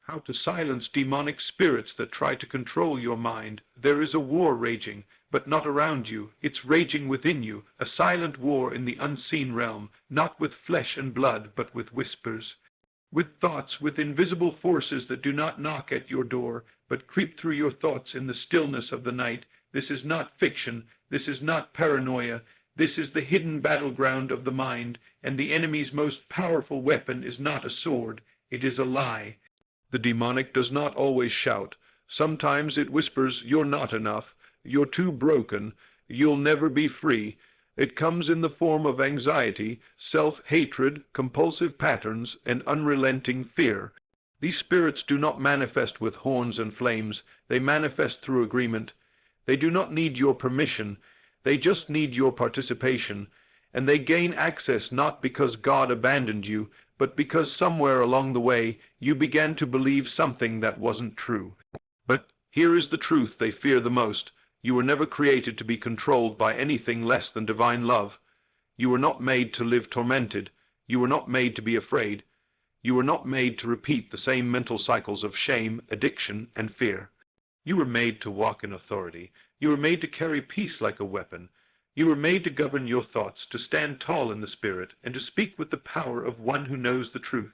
How to silence demonic spirits that try to control your mind. There is a war raging, but not around you. It's raging within you, a silent war in the unseen realm, not with flesh and blood, but with whispers. With thoughts, with invisible forces that do not knock at your door, but creep through your thoughts in the stillness of the night. This is not fiction. This is not paranoia. This is the hidden battleground of the mind, and the enemy's most powerful weapon is not a sword. It is a lie. The demonic does not always shout. Sometimes it whispers, "You're not enough. You're too broken. You'll never be free." It comes in the form of anxiety, self-hatred, compulsive patterns, and unrelenting fear. These spirits do not manifest with horns and flames. They manifest through agreement. They do not need your permission. They just need your participation. And they gain access not because God abandoned you, but because somewhere along the way you began to believe something that wasn't true. But here is the truth they fear the most. You were never created to be controlled by anything less than divine love. You were not made to live tormented. You were not made to be afraid. You were not made to repeat the same mental cycles of shame, addiction, and fear. You were made to walk in authority. You were made to carry peace like a weapon. You were made to govern your thoughts, to stand tall in the spirit, and to speak with the power of one who knows the truth.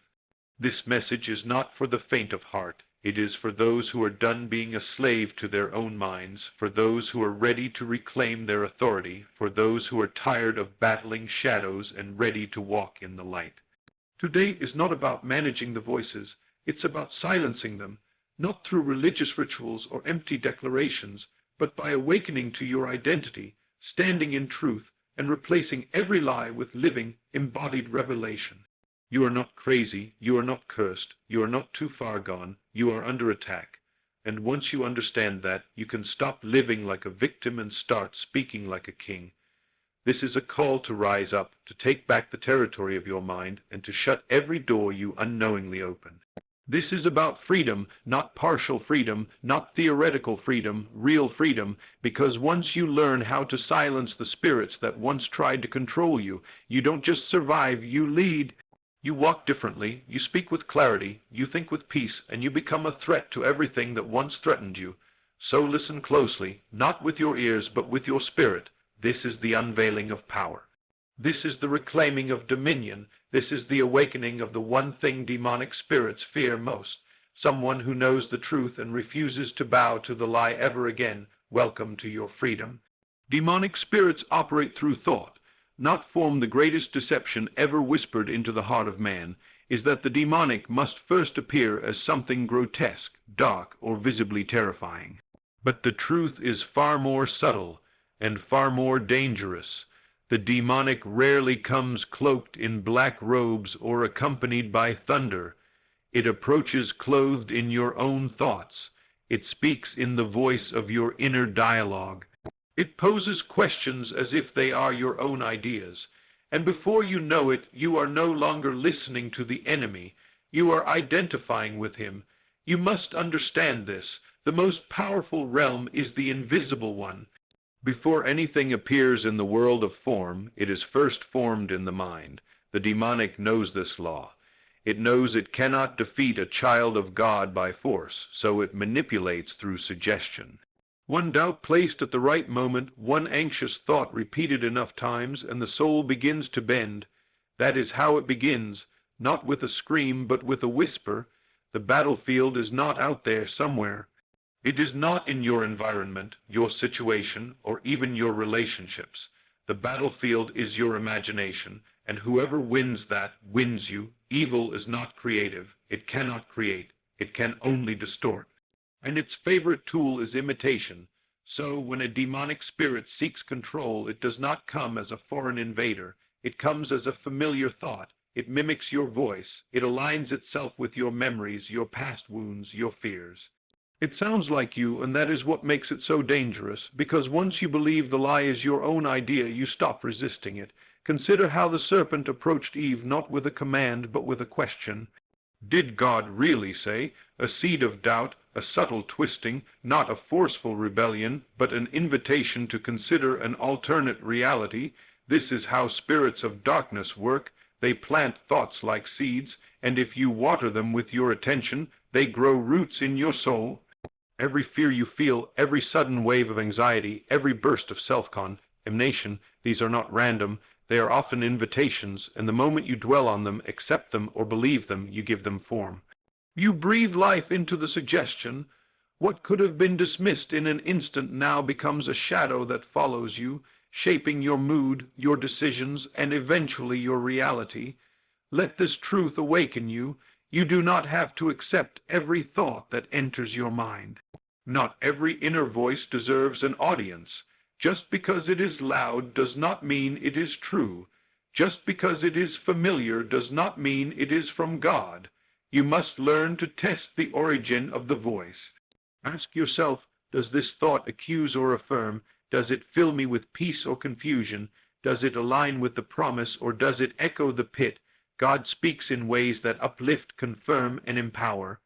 This message is not for the faint of heart. It is for those who are done being a slave to their own minds, for those who are ready to reclaim their authority, for those who are tired of battling shadows and ready to walk in the light. Today is not about managing the voices. It's about silencing them, not through religious rituals or empty declarations, but by awakening to your identity, standing in truth, and replacing every lie with living, embodied revelation. You are not crazy, you are not cursed, you are not too far gone, you are under attack. And once you understand that, you can stop living like a victim and start speaking like a king. This is a call to rise up, to take back the territory of your mind, and to shut every door you unknowingly open. This is about freedom, not partial freedom, not theoretical freedom, real freedom, because once you learn how to silence the spirits that once tried to control you, you don't just survive, you lead. You walk differently, you speak with clarity, you think with peace, and you become a threat to everything that once threatened you. So listen closely, not with your ears, but with your spirit. This is the unveiling of power. This is the reclaiming of dominion. This is the awakening of the one thing demonic spirits fear most. Someone who knows the truth and refuses to bow to the lie ever again. Welcome to your freedom. Demonic spirits operate through thought. Not form the greatest deception ever whispered into the heart of man is that the demonic must first appear as something grotesque, dark, or visibly terrifying. But the truth is far more subtle and far more dangerous. The demonic rarely comes cloaked in black robes or accompanied by thunder. It approaches clothed in your own thoughts. It speaks in the voice of your inner dialogue. It poses questions as if they are your own ideas. And before you know it, you are no longer listening to the enemy. You are identifying with him. You must understand this. The most powerful realm is the invisible one. Before anything appears in the world of form, it is first formed in the mind. The demonic knows this law. It knows it cannot defeat a child of God by force, so it manipulates through suggestion. One doubt placed at the right moment, one anxious thought repeated enough times, and the soul begins to bend. That is how it begins, not with a scream, but with a whisper. The battlefield is not out there somewhere. It is not in your environment, your situation, or even your relationships. The battlefield is your imagination, and whoever wins that wins you. Evil is not creative. It cannot create. It can only distort. And its favorite tool is imitation. So when a demonic spirit seeks control, it does not come as a foreign invader. It comes as a familiar thought. It mimics your voice. It aligns itself with your memories, your past wounds, your fears. It sounds like you, and that is what makes it so dangerous, because once you believe the lie is your own idea, you stop resisting it. Consider how the serpent approached Eve not with a command, but with a question. Did God really say? A seed of doubt, a subtle twisting, not a forceful rebellion, but an invitation to consider an alternate reality. This is how spirits of darkness work. They plant thoughts like seeds, and if you water them with your attention, They grow roots in your soul. Every fear you feel, every sudden wave of anxiety, every burst of self-condemnation, these are not random, they are often invitations, and the moment you dwell on them, accept them, or believe them, you give them form. You breathe life into the suggestion. What could have been dismissed in an instant now becomes a shadow that follows you, shaping your mood, your decisions, and eventually your reality. Let this truth awaken you. You do not have to accept every thought that enters your mind. Not every inner voice deserves an audience. Just because it is loud does not mean it is true. Just because it is familiar does not mean it is from God. You must learn to test the origin of the voice. Ask yourself, does this thought accuse or affirm? Does it fill me with peace or confusion? Does it align with the promise, or does it echo the pit? God speaks in ways that uplift, confirm, and empower.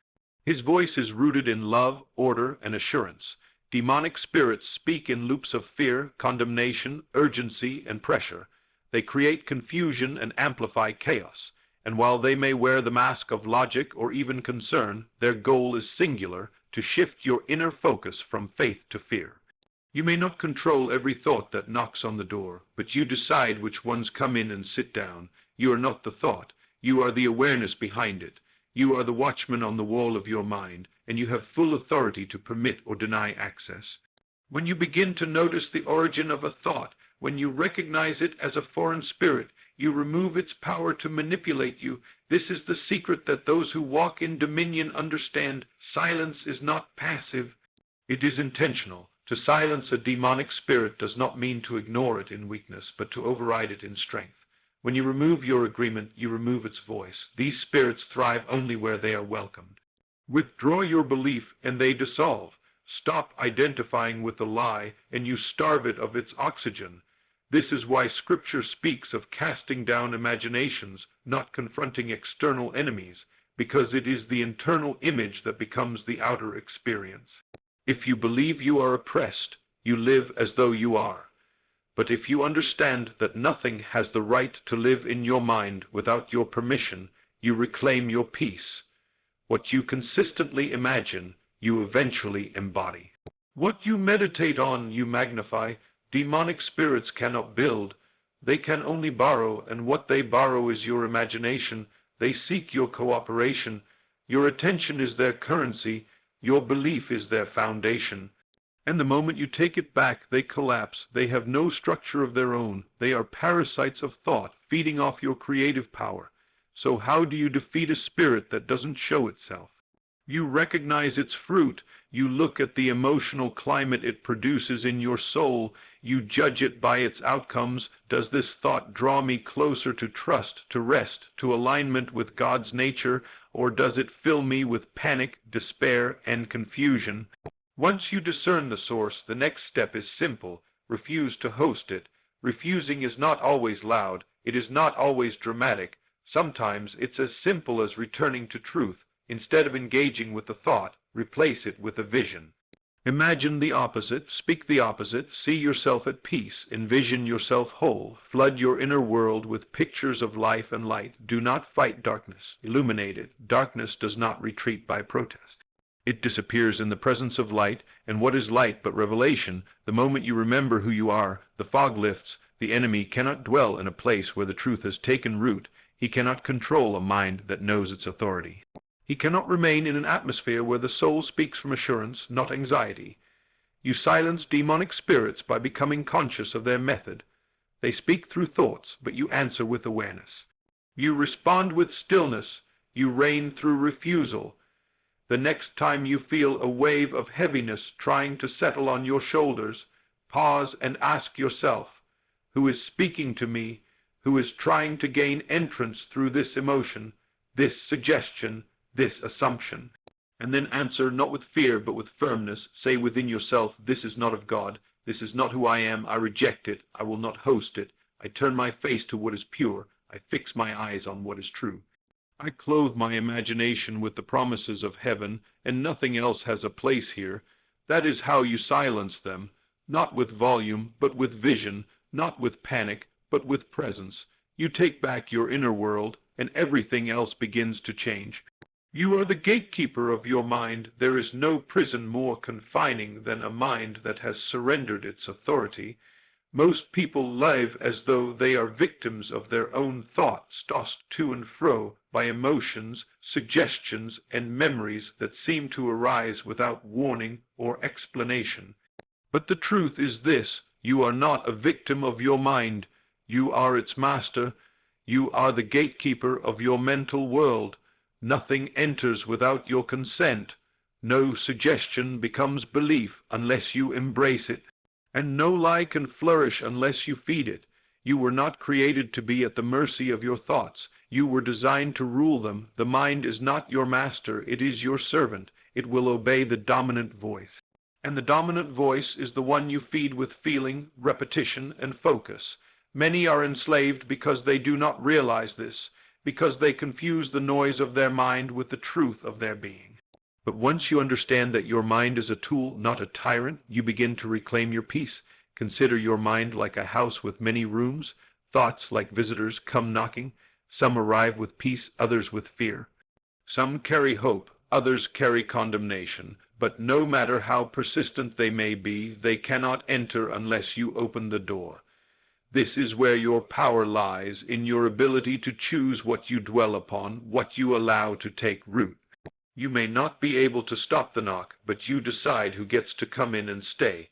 His voice is rooted in love, order, and assurance. Demonic spirits speak in loops of fear, condemnation, urgency, and pressure. They create confusion and amplify chaos. And while they may wear the mask of logic or even concern, their goal is singular, to shift your inner focus from faith to fear. You may not control every thought that knocks on the door, but you decide which ones come in and sit down. You are not the thought. You are the awareness behind it. You are the watchman on the wall of your mind, and you have full authority to permit or deny access. When you begin to notice the origin of a thought, when you recognize it as a foreign spirit, you remove its power to manipulate you. This is the secret that those who walk in dominion understand. Silence is not passive. It is intentional. To silence a demonic spirit does not mean to ignore it in weakness, but to override it in strength. When you remove your agreement, you remove its voice. These spirits thrive only where they are welcomed. Withdraw your belief, and they dissolve. Stop identifying with the lie, and you starve it of its oxygen. This is why Scripture speaks of casting down imaginations, not confronting external enemies, because it is the internal image that becomes the outer experience. If you believe you are oppressed, you live as though you are. But if you understand that nothing has the right to live in your mind without your permission, you reclaim your peace. What you consistently imagine, you eventually embody. What you meditate on, you magnify. Demonic spirits cannot build. They can only borrow, and what they borrow is your imagination. They seek your cooperation. Your attention is their currency. Your belief is their foundation. And the moment you take it back, they collapse. They have no structure of their own. They are parasites of thought, feeding off your creative power. So how do you defeat a spirit that doesn't show itself? You recognize its fruit. You look at the emotional climate it produces in your soul. You judge it by its outcomes. Does this thought draw me closer to trust, to rest, to alignment with God's nature, or does it fill me with panic, despair, and confusion? Once you discern the source, the next step is simple. Refuse to host it. Refusing is not always loud. It is not always dramatic. Sometimes it's as simple as returning to truth. Instead of engaging with the thought, replace it with a vision. Imagine the opposite, speak the opposite, see yourself at peace, envision yourself whole, flood your inner world with pictures of life and light. Do not fight darkness, illuminate it. Darkness does not retreat by protest. It disappears in the presence of light, and what is light but revelation? The moment you remember who you are, the fog lifts. The enemy cannot dwell in a place where the truth has taken root. He cannot control a mind that knows its authority. He cannot remain in an atmosphere where the soul speaks from assurance, not anxiety. You silence demonic spirits by becoming conscious of their method. They speak through thoughts, but you answer with awareness. You respond with stillness. You reign through refusal. The next time you feel a wave of heaviness trying to settle on your shoulders, pause and ask yourself, who is speaking to me, who is trying to gain entrance through this emotion, this suggestion, this assumption? And then answer not with fear but with firmness. Say within yourself, this is not of God, this is not who I am, I reject it, I will not host it, I turn my face to what is pure, I fix my eyes on what is true. I clothe my imagination with the promises of heaven, and nothing else has a place here. That is how you silence them, not with volume, but with vision, not with panic, but with presence. You take back your inner world, and everything else begins to change. You are the gatekeeper of your mind. There is no prison more confining than a mind that has surrendered its authority. Most people live as though they are victims of their own thoughts, tossed to and fro by emotions, suggestions, and memories that seem to arise without warning or explanation. But the truth is this: you are not a victim of your mind. You are its master. You are the gatekeeper of your mental world. Nothing enters without your consent. No suggestion becomes belief unless you embrace it. And no lie can flourish unless you feed it. You were not created to be at the mercy of your thoughts. You were designed to rule them. The mind is not your master. It is your servant. It will obey the dominant voice. And the dominant voice is the one you feed with feeling, repetition, and focus. Many are enslaved because they do not realize this, because they confuse the noise of their mind with the truth of their being. But once you understand that your mind is a tool, not a tyrant, you begin to reclaim your peace. Consider your mind like a house with many rooms. Thoughts, like visitors, come knocking. Some arrive with peace, others with fear. Some carry hope, others carry condemnation. But no matter how persistent they may be, they cannot enter unless you open the door. This is where your power lies, in your ability to choose what you dwell upon, what you allow to take root. You may not be able to stop the knock, but you decide who gets to come in and stay.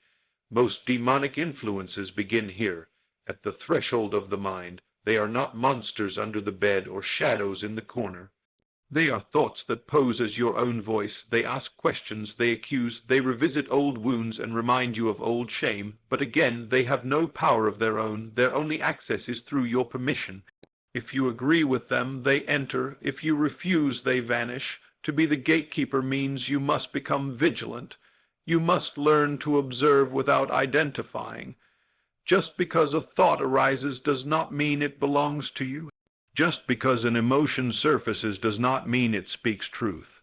Most demonic influences begin here, at the threshold of the mind. They are not monsters under the bed or shadows in the corner. They are thoughts that pose as your own voice. They ask questions, they accuse, they revisit old wounds and remind you of old shame. But again, they have no power of their own. Their only access is through your permission. If you agree with them, they enter. If you refuse, they vanish. To be the gatekeeper means you must become vigilant. You must learn to observe without identifying. Just because a thought arises does not mean it belongs to you. Just because an emotion surfaces does not mean it speaks truth.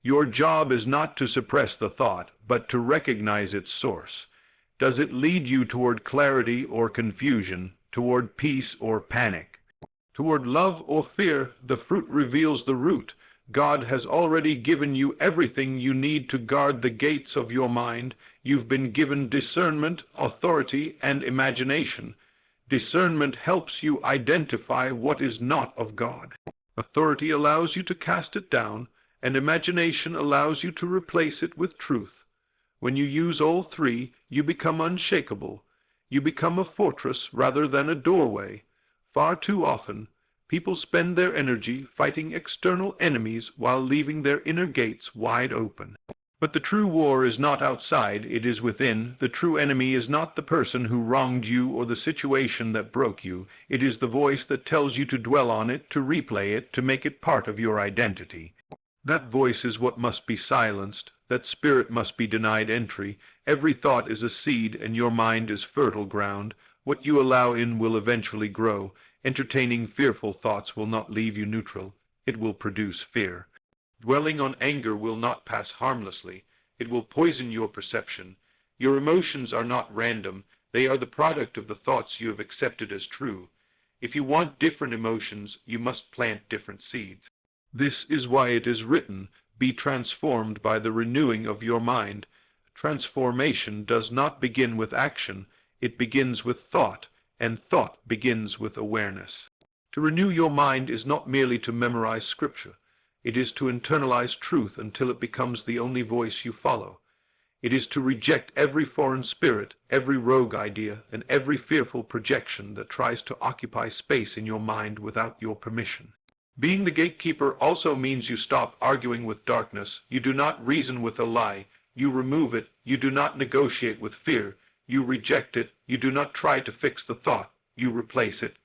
Your job is not to suppress the thought, but to recognize its source. Does it lead you toward clarity or confusion, toward peace or panic, toward love or fear? The fruit reveals the root. God has already given you everything you need to guard the gates of your mind. You've been given discernment, authority, and imagination. Discernment helps you identify what is not of God. Authority allows you to cast it down, and imagination allows you to replace it with truth. When you use all three, you become unshakable. You become a fortress rather than a doorway. Far too often, people spend their energy fighting external enemies while leaving their inner gates wide open. But the true war is not outside, it is within. The true enemy is not the person who wronged you or the situation that broke you. It is the voice that tells you to dwell on it, to replay it, to make it part of your identity. That voice is what must be silenced. That spirit must be denied entry. Every thought is a seed, and your mind is fertile ground. What you allow in will eventually grow. Entertaining fearful thoughts will not leave you neutral. It will produce fear. Dwelling on anger will not pass harmlessly. It will poison your perception. Your emotions are not random. They are the product of the thoughts you have accepted as true. If you want different emotions, you must plant different seeds. This is why it is written, "Be transformed by the renewing of your mind." Transformation does not begin with action. It begins with thought, and thought begins with awareness. To renew your mind is not merely to memorize scripture. It is to internalize truth until it becomes the only voice you follow. It is to reject every foreign spirit, every rogue idea, and every fearful projection that tries to occupy space in your mind without your permission. Being the gatekeeper also means you stop arguing with darkness. You do not reason with a lie. You remove it. You do not negotiate with fear. You reject it. You do not try to fix the thought. You replace it.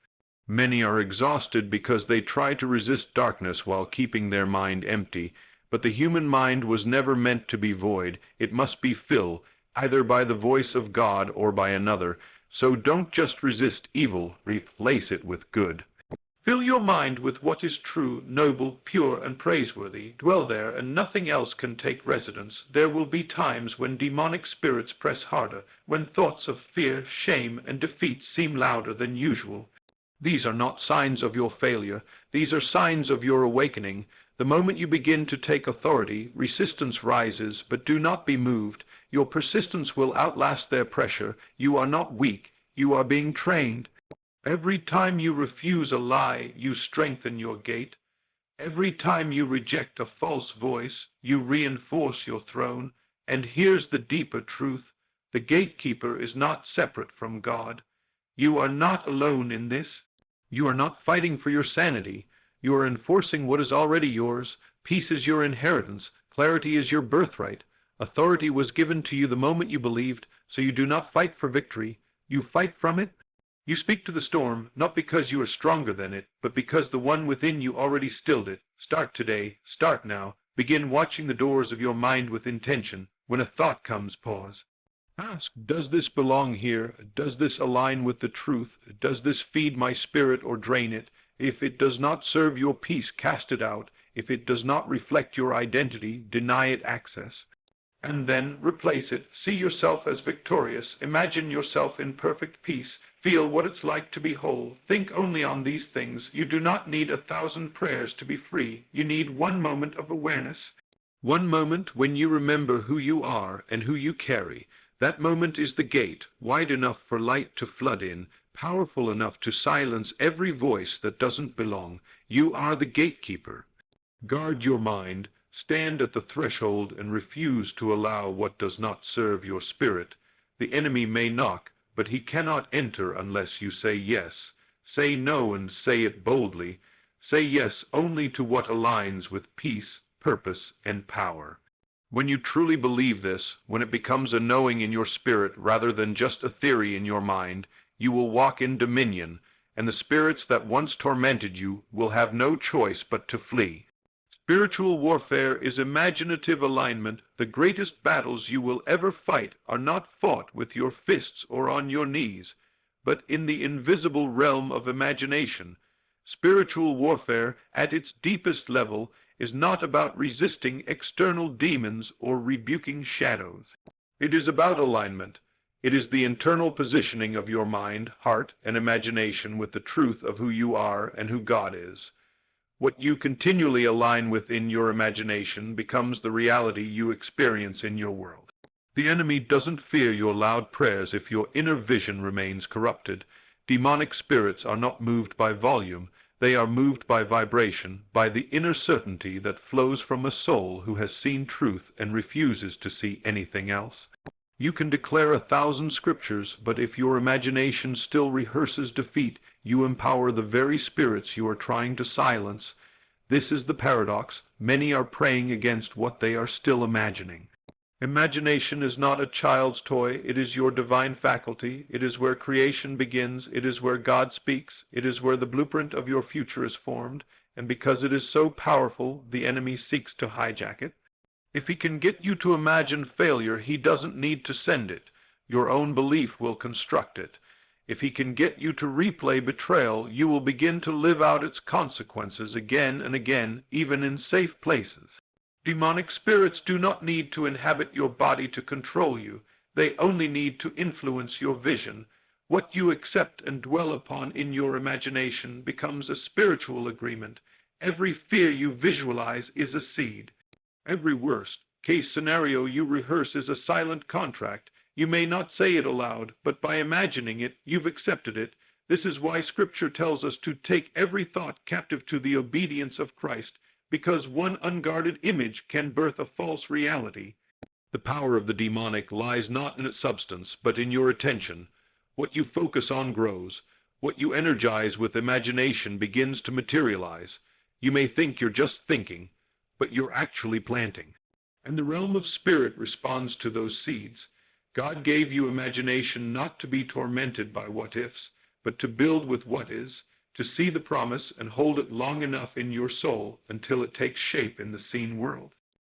Many are exhausted because they try to resist darkness while keeping their mind empty. But the human mind was never meant to be void. It must be filled, either by the voice of God or by another. So don't just resist evil, replace it with good. Fill your mind with what is true, noble, pure, and praiseworthy. Dwell there, and nothing else can take residence. There will be times when demonic spirits press harder, when thoughts of fear, shame, and defeat seem louder than usual. These are not signs of your failure. These are signs of your awakening. The moment you begin to take authority, resistance rises, but do not be moved. Your persistence will outlast their pressure. You are not weak. You are being trained. Every time you refuse a lie, you strengthen your gate. Every time you reject a false voice, you reinforce your throne. And here's the deeper truth. The gatekeeper is not separate from God. You are not alone in this. You are not fighting for your sanity. You are enforcing what is already yours. Peace is your inheritance. Clarity is your birthright. Authority was given to you the moment you believed, so you do not fight for victory. You fight from it. You speak to the storm, not because you are stronger than it, but because the one within you already stilled it. Start today. Start now. Begin watching the doors of your mind with intention. When a thought comes, pause. Ask, does this belong here? Does this align with the truth? Does this feed my spirit or drain it? If it does not serve your peace, cast it out. If it does not reflect your identity, deny it access. And then replace it. See yourself as victorious. Imagine yourself in perfect peace. Feel what it's like to be whole. Think only on these things. You do not need 1,000 prayers to be free. You need one moment of awareness. One moment when you remember who you are and who you carry. That moment is the gate, wide enough for light to flood in, powerful enough to silence every voice that doesn't belong. You are the gatekeeper. Guard your mind. Stand at the threshold and refuse to allow what does not serve your spirit. The enemy may knock, but he cannot enter unless you say yes. Say no and say it boldly. Say yes only to what aligns with peace, purpose, and power. When you truly believe this, when it becomes a knowing in your spirit rather than just a theory in your mind, you will walk in dominion, and the spirits that once tormented you will have no choice but to flee. Spiritual warfare is imaginative alignment. The greatest battles you will ever fight are not fought with your fists or on your knees, but in the invisible realm of imagination. Spiritual warfare, at its deepest level, is not about resisting external demons or rebuking shadows. It is about alignment. It is the internal positioning of your mind, heart, and imagination with the truth of who you are and who God is. What you continually align with in your imagination becomes the reality you experience in your world. The enemy doesn't fear your loud prayers if your inner vision remains corrupted. Demonic spirits are not moved by volume. They are moved by vibration, by the inner certainty that flows from a soul who has seen truth and refuses to see anything else. You can declare 1,000 scriptures, but if your imagination still rehearses defeat, you empower the very spirits you are trying to silence. This is the paradox. Many are praying against what they are still imagining. Imagination is not a child's toy. It is your divine faculty. It is where creation begins. It is where God speaks. It is where the blueprint of your future is formed. And because it is so powerful, the enemy seeks to hijack it. If he can get you to imagine failure, he doesn't need to send it. Your own belief will construct it. If he can get you to replay betrayal, you will begin to live out its consequences again and again, even in safe places. Demonic spirits do not need to inhabit your body to control you. They only need to influence your vision. What you accept and dwell upon in your imagination becomes a spiritual agreement. Every fear you visualize is a seed. Every worst-case scenario you rehearse is a silent contract. You may not say it aloud, but by imagining it, you've accepted it. This is why Scripture tells us to take every thought captive to the obedience of Christ, because one unguarded image can birth a false reality. The power of the demonic lies not in its substance, but in your attention. What you focus on grows. What you energize with imagination begins to materialize. You may think you're just thinking, but you're actually planting. And the realm of spirit responds to those seeds. God gave you imagination not to be tormented by what-ifs, but to build with what is, to see the promise and hold it long enough in your soul until it takes shape in the seen world.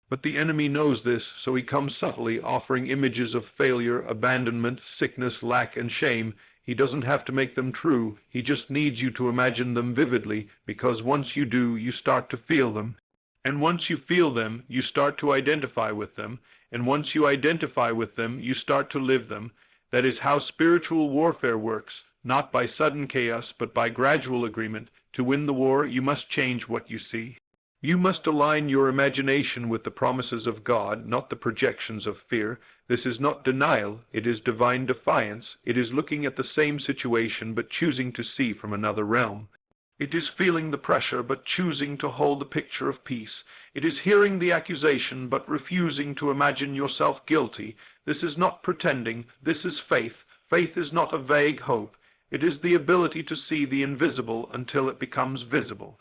But the enemy knows this, so he comes subtly, offering images of failure, abandonment, sickness, lack, and shame. He doesn't have to make them true. He just needs you to imagine them vividly, because once you do, you start to feel them. And once you feel them, you start to identify with them. And once you identify with them, you start to live them. That is how spiritual warfare works, not by sudden chaos, but by gradual agreement. To win the war, you must change what you see. You must align your imagination with the promises of God, not the projections of fear. This is not denial, it is divine defiance. It is looking at the same situation but choosing to see from another realm. It is feeling the pressure but choosing to hold the picture of peace. It is hearing the accusation but refusing to imagine yourself guilty. This is not pretending, this is faith. Faith is not a vague hope. It is the ability to see the invisible until it becomes visible.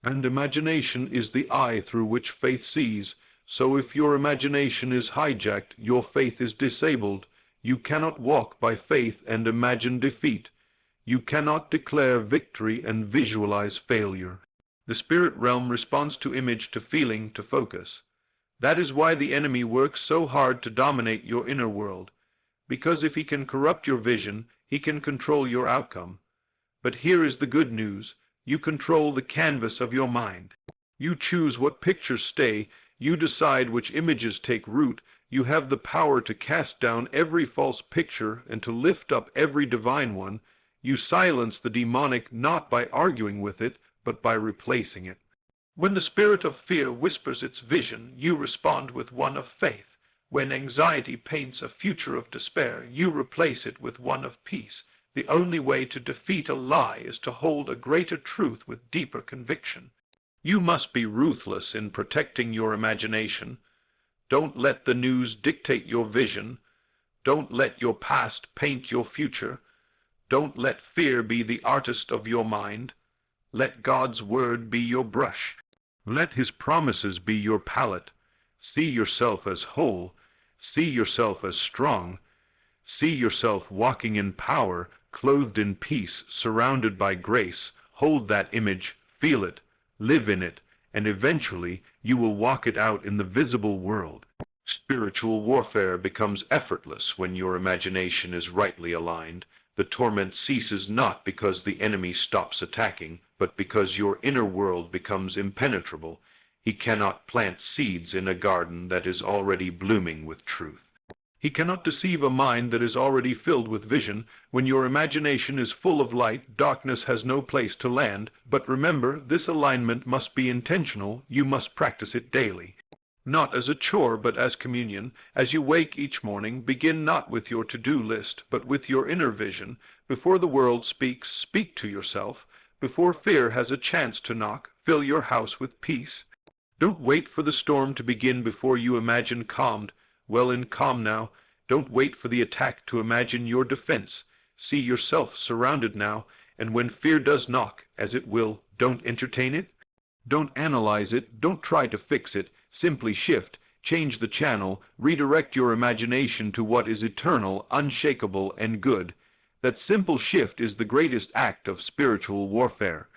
And imagination is the eye through which faith sees. So if your imagination is hijacked, your faith is disabled. You cannot walk by faith and imagine defeat. You cannot declare victory and visualize failure. The spirit realm responds to image, to feeling, to focus. That is why the enemy works so hard to dominate your inner world. Because if he can corrupt your vision, he can control your outcome. But here is the good news. You control the canvas of your mind. You choose what pictures stay. You decide which images take root. You have the power to cast down every false picture and to lift up every divine one. You silence the demonic not by arguing with it, but by replacing it. When the spirit of fear whispers its vision, you respond with one of faith. When anxiety paints a future of despair, you replace it with one of peace. The only way to defeat a lie is to hold a greater truth with deeper conviction. You must be ruthless in protecting your imagination. Don't let the news dictate your vision. Don't let your past paint your future. Don't let fear be the artist of your mind. Let God's word be your brush. Let his promises be your palette. See yourself as whole. See yourself as strong. See yourself walking in power, clothed in peace, surrounded by grace. Hold that image, feel it, live in it, and eventually you will walk it out in the visible world. Spiritual warfare becomes effortless when your imagination is rightly aligned. The torment ceases not because the enemy stops attacking, but because your inner world becomes impenetrable. He cannot plant seeds in a garden that is already blooming with truth. He cannot deceive a mind that is already filled with vision. When your imagination is full of light, darkness has no place to land. But remember, this alignment must be intentional. You must practice it daily. Not as a chore, but as communion. As you wake each morning, begin not with your to-do list, but with your inner vision. Before the world speaks, speak to yourself. Before fear has a chance to knock, fill your house with peace. Don't wait for the storm to begin before you imagine calmed. Well in calm now. Don't wait for the attack to imagine your defense. See yourself surrounded now, and when fear does knock, as it will, don't entertain it. Don't analyze it, don't try to fix it. Simply shift, change the channel, redirect your imagination to what is eternal, unshakable, and good. That simple shift is the greatest act of spiritual warfare.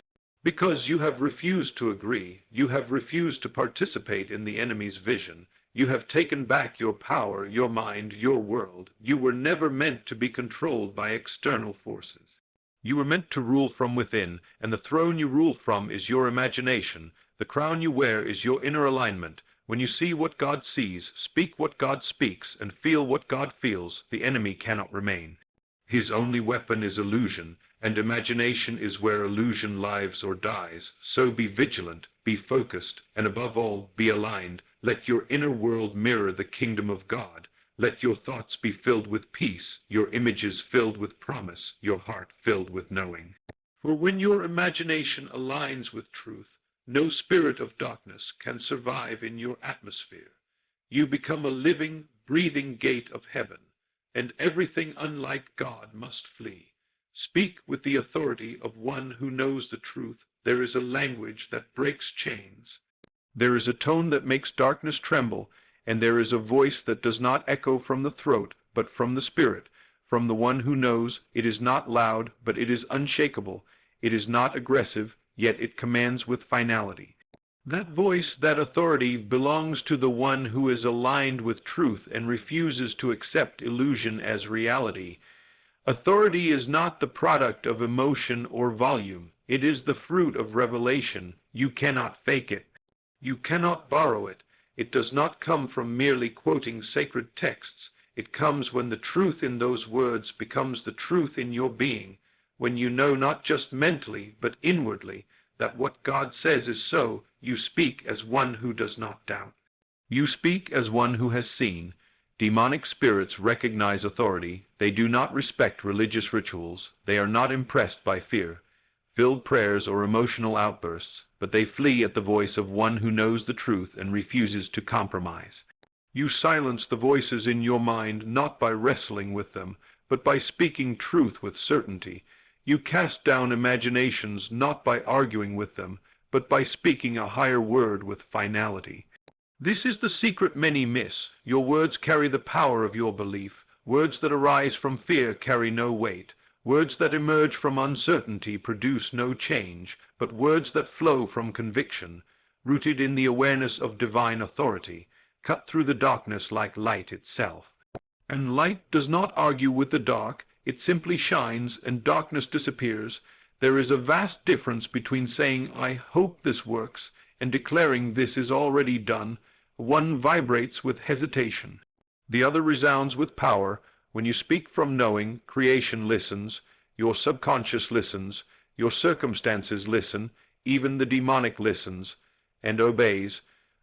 Because you have refused to agree, you have refused to participate in the enemy's vision. You have taken back your power, your mind, your world. You were never meant to be controlled by external forces. You were meant to rule from within, and the throne you rule from is your imagination. The crown you wear is your inner alignment. When you see what God sees, speak what God speaks, and feel what God feels, the enemy cannot remain. His only weapon is illusion, and imagination is where illusion lives or dies. So be vigilant, be focused, and above all, be aligned. Let your inner world mirror the kingdom of God. Let your thoughts be filled with peace, your images filled with promise, your heart filled with knowing. For when your imagination aligns with truth, no spirit of darkness can survive in your atmosphere. You become a living, breathing gate of heaven, and everything unlike God must flee. Speak with the authority of one who knows the truth. There is a language that breaks chains. There is a tone that makes darkness tremble, and there is a voice that does not echo from the throat, but from the spirit, from the one who knows. It is not loud, but it is unshakable. It is not aggressive, yet it commands with finality. That voice, that authority, belongs to the one who is aligned with truth and refuses to accept illusion as reality. Authority is not the product of emotion or volume. It is the fruit of revelation. You cannot fake it. You cannot borrow it. It does not come from merely quoting sacred texts. It comes when the truth in those words becomes the truth in your being, when you know not just mentally, but inwardly, that what God says is so. You speak as one who does not doubt. You speak as one who has seen. Demonic spirits recognize authority. They do not respect religious rituals. They are not impressed by fear-filled prayers or emotional outbursts, but they flee at the voice of one who knows the truth and refuses to compromise. You silence the voices in your mind not by wrestling with them, but by speaking truth with certainty. You cast down imaginations not by arguing with them, but by speaking a higher word with finality. This is the secret many miss. Your words carry the power of your belief. Words that arise from fear carry no weight. Words that emerge from uncertainty produce no change, but words that flow from conviction, rooted in the awareness of divine authority, cut through the darkness like light itself. And light does not argue with the dark, it simply shines, and darkness disappears. There is a vast difference between saying, "I hope this works," and declaring this is already done. One vibrates with hesitation. The other resounds with power. When you speak from knowing, creation listens, your subconscious listens, your circumstances listen, even the demonic listens, and obeys.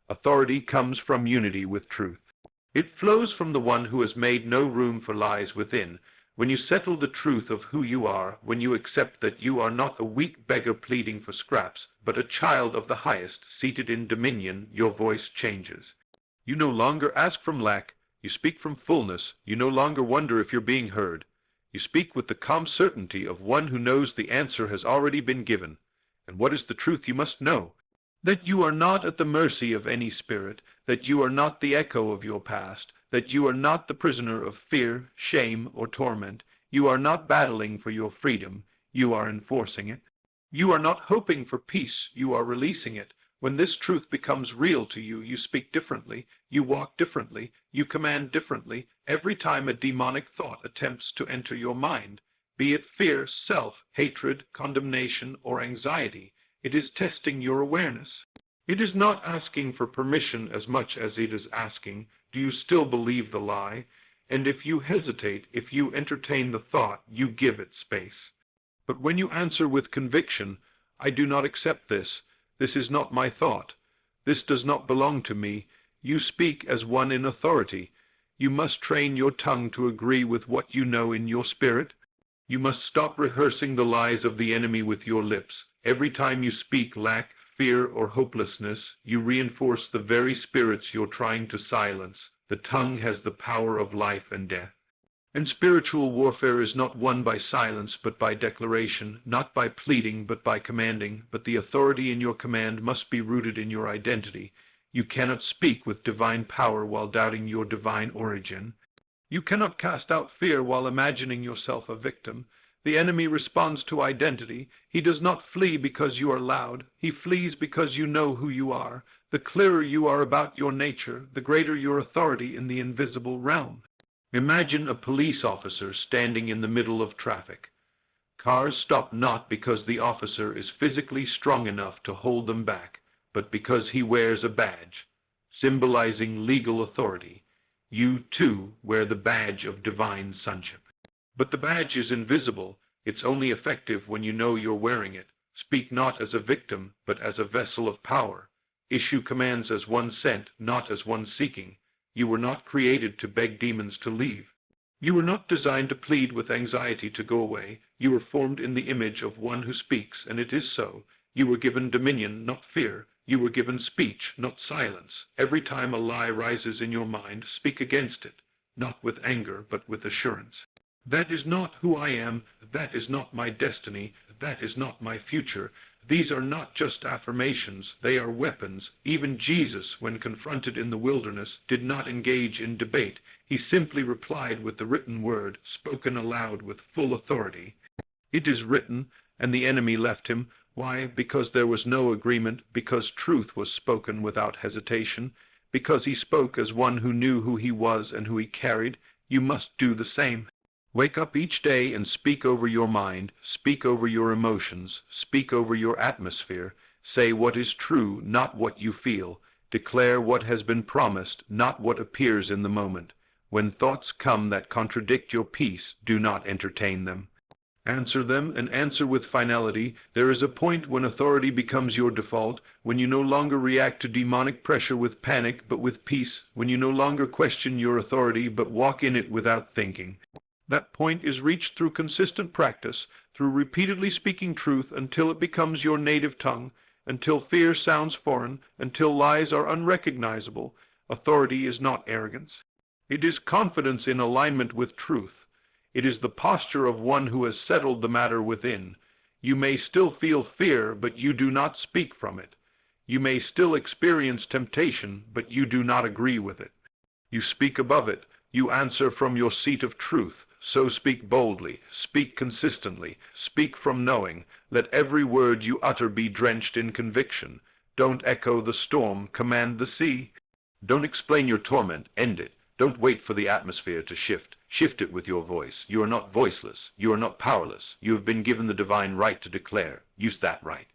Authority comes from unity with truth. It flows from the one who has made no room for lies within. When you settle the truth of who you are, when you accept that you are not a weak beggar pleading for scraps, but a child of the highest, seated in dominion, your voice changes. You no longer ask from lack, you speak from fullness. You no longer wonder if you're being heard. You speak with the calm certainty of one who knows the answer has already been given. And what is the truth you must know? That you are not at the mercy of any spirit, that you are not the echo of your past, that you are not the prisoner of fear, shame, or torment. You are not battling for your freedom, you are enforcing it. You are not hoping for peace, you are releasing it. When this truth becomes real to you, you speak differently, you walk differently, you command differently. Every time a demonic thought attempts to enter your mind, be it fear, self, hatred, condemnation, or anxiety, it is testing your awareness. It is not asking for permission as much as it is asking, do you still believe the lie? And if you hesitate, if you entertain the thought, you give it space. But when you answer with conviction, I do not accept this, this is not my thought, this does not belong to me, you speak as one in authority. You must train your tongue to agree with what you know in your spirit. You must stop rehearsing the lies of the enemy with your lips. Every time you speak lack, fear, or hopelessness, you reinforce the very spirits you're trying to silence. The tongue has the power of life and death. And spiritual warfare is not won by silence but by declaration, not by pleading but by commanding. But the authority in your command must be rooted in your identity. You cannot speak with divine power while doubting your divine origin. You cannot cast out fear while imagining yourself a victim. The enemy responds to identity. He does not flee because you are loud. He flees because you know who you are. The clearer you are about your nature, the greater your authority in the invisible realm. Imagine a police officer standing in the middle of traffic. Cars stop not because the officer is physically strong enough to hold them back, but because he wears a badge, symbolizing legal authority. You, too, wear the badge of divine sonship. But the badge is invisible. It's only effective when you know you're wearing it. Speak not as a victim, but as a vessel of power. Issue commands as one sent, not as one seeking. You were not created to beg demons to leave. You were not designed to plead with anxiety to go away. You were formed in the image of one who speaks, and it is so. You were given dominion, not fear. You were given speech, not silence. Every time a lie rises in your mind, speak against it, not with anger, but with assurance. That is not who I am. That is not my destiny. That is not my future. These are not just affirmations. They are weapons. Even Jesus, when confronted in the wilderness, did not engage in debate. He simply replied with the written word, spoken aloud with full authority. It is written, and the enemy left him. Why? Because there was no agreement, because truth was spoken without hesitation, because he spoke as one who knew who he was and who he carried. You must do the same. Wake up each day and speak over your mind, speak over your emotions, speak over your atmosphere. Say what is true, not what you feel. Declare what has been promised, not what appears in the moment. When thoughts come that contradict your peace, do not entertain them. Answer them, and answer with finality. There is a point when authority becomes your default, when you no longer react to demonic pressure with panic, but with peace, when you no longer question your authority, but walk in it without thinking. That point is reached through consistent practice, through repeatedly speaking truth until it becomes your native tongue, until fear sounds foreign, until lies are unrecognizable. Authority is not arrogance. It is confidence in alignment with truth. It is the posture of one who has settled the matter within. You may still feel fear, but you do not speak from it. You may still experience temptation, but you do not agree with it. You speak above it. You answer from your seat of truth. So speak boldly, speak consistently, speak from knowing. Let every word you utter be drenched in conviction. Don't echo the storm, command the sea. Don't explain your torment, end it. Don't wait for the atmosphere to shift. Shift it with your voice. You are not voiceless. You are not powerless. You have been given the divine right to declare. Use that right.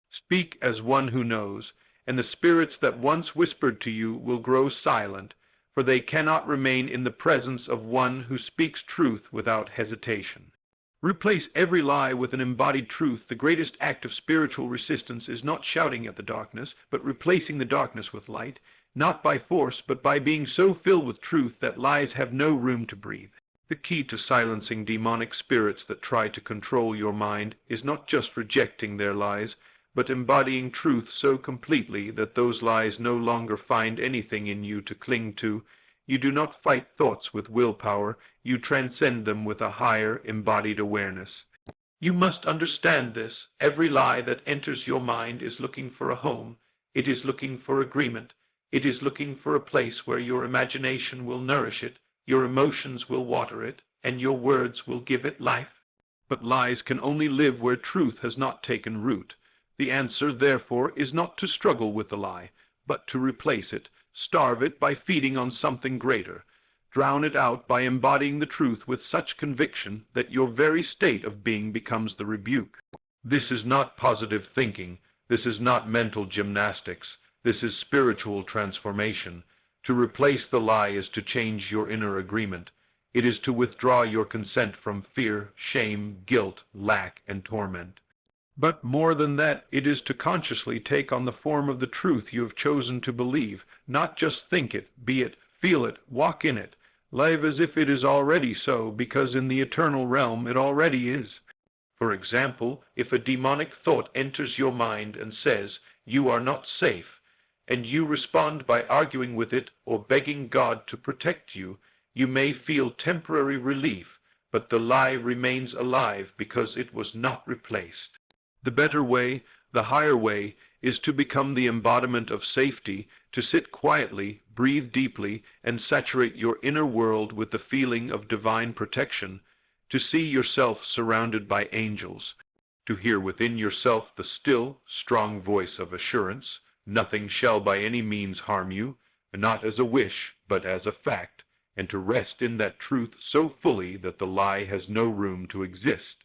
Speak as one who knows, and the spirits that once whispered to you will grow silent, for they cannot remain in the presence of one who speaks truth without hesitation. Replace every lie with an embodied truth. The greatest act of spiritual resistance is not shouting at the darkness, but replacing the darkness with light, not by force, but by being so filled with truth that lies have no room to breathe. The key to silencing demonic spirits that try to control your mind is not just rejecting their lies, but embodying truth so completely that those lies no longer find anything in you to cling to. You do not fight thoughts with willpower, you transcend them with a higher, embodied awareness. You must understand this. Every lie that enters your mind is looking for a home. It is looking for agreement. It is looking for a place where your imagination will nourish it, your emotions will water it, and your words will give it life. But lies can only live where truth has not taken root. The answer, therefore, is not to struggle with the lie, but to replace it, starve it by feeding on something greater, drown it out by embodying the truth with such conviction that your very state of being becomes the rebuke. This is not positive thinking. This is not mental gymnastics. This is spiritual transformation. To replace the lie is to change your inner agreement. It is to withdraw your consent from fear, shame, guilt, lack, and torment. But more than that, it is to consciously take on the form of the truth you have chosen to believe, not just think it, be it, feel it, walk in it. Live as if it is already so, because in the eternal realm it already is. For example, if a demonic thought enters your mind and says, "You are not safe," and you respond by arguing with it or begging God to protect you, you may feel temporary relief, but the lie remains alive because it was not replaced. The better way, the higher way, is to become the embodiment of safety, to sit quietly, breathe deeply, and saturate your inner world with the feeling of divine protection, to see yourself surrounded by angels, to hear within yourself the still, strong voice of assurance, "Nothing shall by any means harm you," not as a wish, but as a fact, and to rest in that truth so fully that the lie has no room to exist.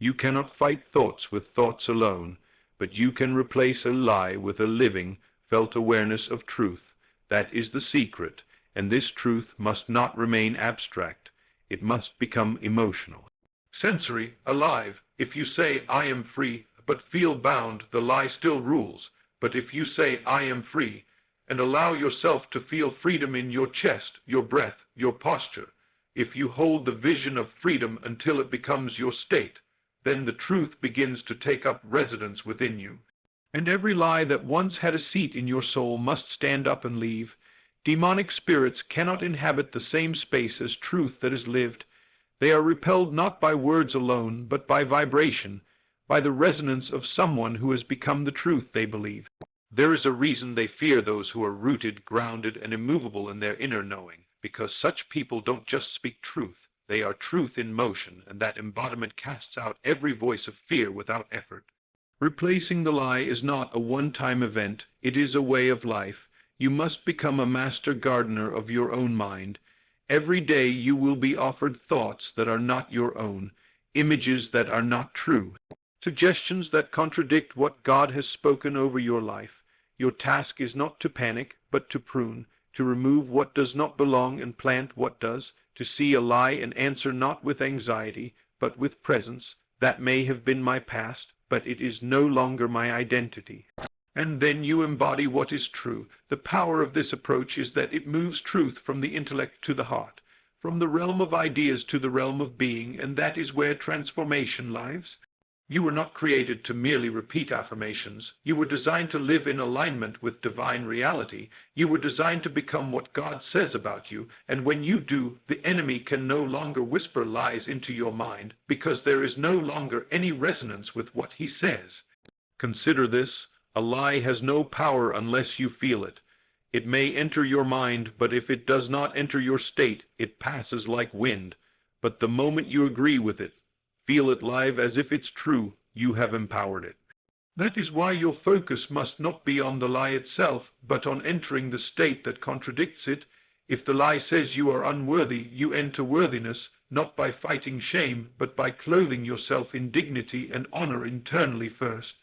You cannot fight thoughts with thoughts alone, but you can replace a lie with a living, felt awareness of truth. That is the secret, and this truth must not remain abstract. It must become emotional. Sensory, alive. If you say, "I am free," but feel bound, the lie still rules. But if you say, "I am free," and allow yourself to feel freedom in your chest, your breath, your posture, if you hold the vision of freedom until it becomes your state, then the truth begins to take up residence within you. And every lie that once had a seat in your soul must stand up and leave. Demonic spirits cannot inhabit the same space as truth that is lived. They are repelled not by words alone, but by vibration, by the resonance of someone who has become the truth they believe. There is a reason they fear those who are rooted, grounded, and immovable in their inner knowing, because such people don't just speak truth. They are truth in motion, and that embodiment casts out every voice of fear without effort. Replacing the lie is not a one-time event. It is a way of life. You must become a master gardener of your own mind. Every day you will be offered thoughts that are not your own, images that are not true, suggestions that contradict what God has spoken over your life. Your task is not to panic, but to prune, to remove what does not belong and plant what does, to see a lie and answer not with anxiety, but with presence. That may have been my past, but it is no longer my identity. And then you embody what is true. The power of this approach is that it moves truth from the intellect to the heart, from the realm of ideas to the realm of being, and that is where transformation lies. You were not created to merely repeat affirmations. You were designed to live in alignment with divine reality. You were designed to become what God says about you, and when you do, the enemy can no longer whisper lies into your mind, because there is no longer any resonance with what he says. Consider this: a lie has no power unless you feel it. It may enter your mind, but if it does not enter your state, it passes like wind. But the moment you agree with it, feel it live as if it's true, you have empowered it. That is why your focus must not be on the lie itself, but on entering the state that contradicts it. If the lie says you are unworthy, you enter worthiness, not by fighting shame, but by clothing yourself in dignity and honor internally first.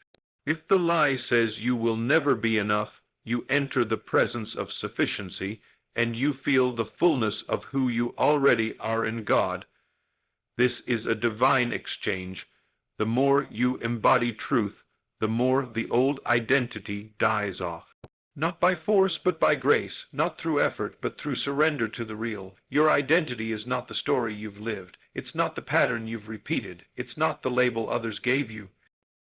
If the lie says you will never be enough, you enter the presence of sufficiency, and you feel the fullness of who you already are in God. This is a divine exchange. The more you embody truth, the more the old identity dies off. Not by force, but by grace, not through effort, but through surrender to the real. Your identity is not the story you've lived. It's not the pattern you've repeated. It's not the label others gave you.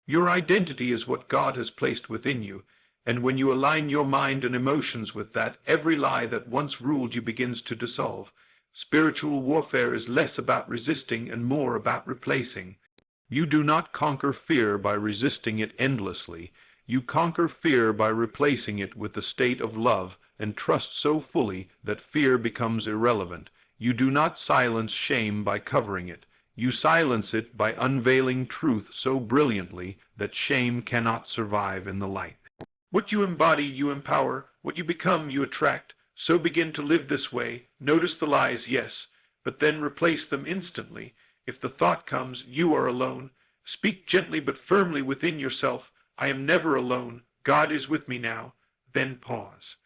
Your identity is what God has placed within you, and when you align your mind and emotions with that, every lie that once ruled you begins to dissolve. Spiritual warfare is less about resisting and more about replacing. You do not conquer fear by resisting it endlessly. You conquer fear by replacing it with the state of love and trust so fully that fear becomes irrelevant. You do not silence shame by covering it. You silence it by unveiling truth so brilliantly that shame cannot survive in the light. What you embody, you empower. What you become, you attract. So begin to live this way. Notice the lies, yes, but then replace them instantly. If the thought comes, you are alone, speak gently but firmly within yourself, I am never alone. God is with me now. Then pause.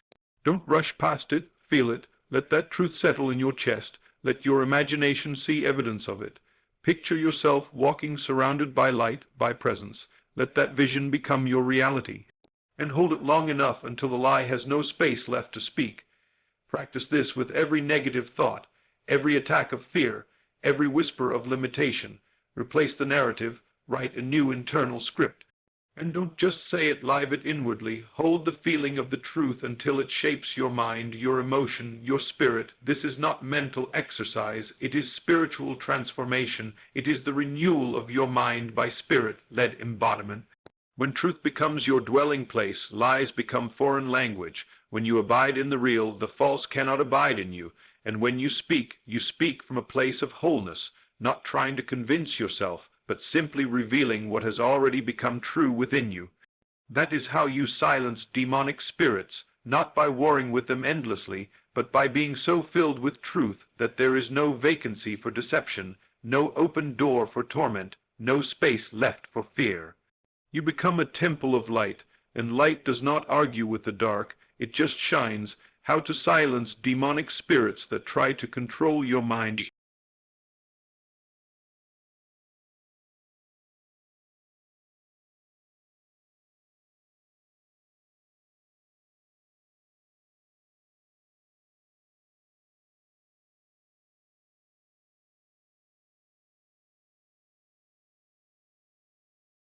Don't rush past it. Feel it. Let that truth settle in your chest. Let your imagination see evidence of it. Picture yourself walking surrounded by light, by presence. Let that vision become your reality. And hold it long enough until the lie has no space left to speak. Practice this with every negative thought, every attack of fear, every whisper of limitation. Replace the narrative, write a new internal script. And don't just say it, live it inwardly. Hold the feeling of the truth until it shapes your mind, your emotion, your spirit. This is not mental exercise. It is spiritual transformation. It is the renewal of your mind by spirit-led embodiment. When truth becomes your dwelling place, lies become foreign language. When you abide in the real, the false cannot abide in you. And when you speak from a place of wholeness, not trying to convince yourself, but simply revealing what has already become true within you. That is how you silence demonic spirits, not by warring with them endlessly, but by being so filled with truth that there is no vacancy for deception, no open door for torment, no space left for fear. You become a temple of light, and light does not argue with the dark, it just shines. How to silence demonic spirits that try to control your mind.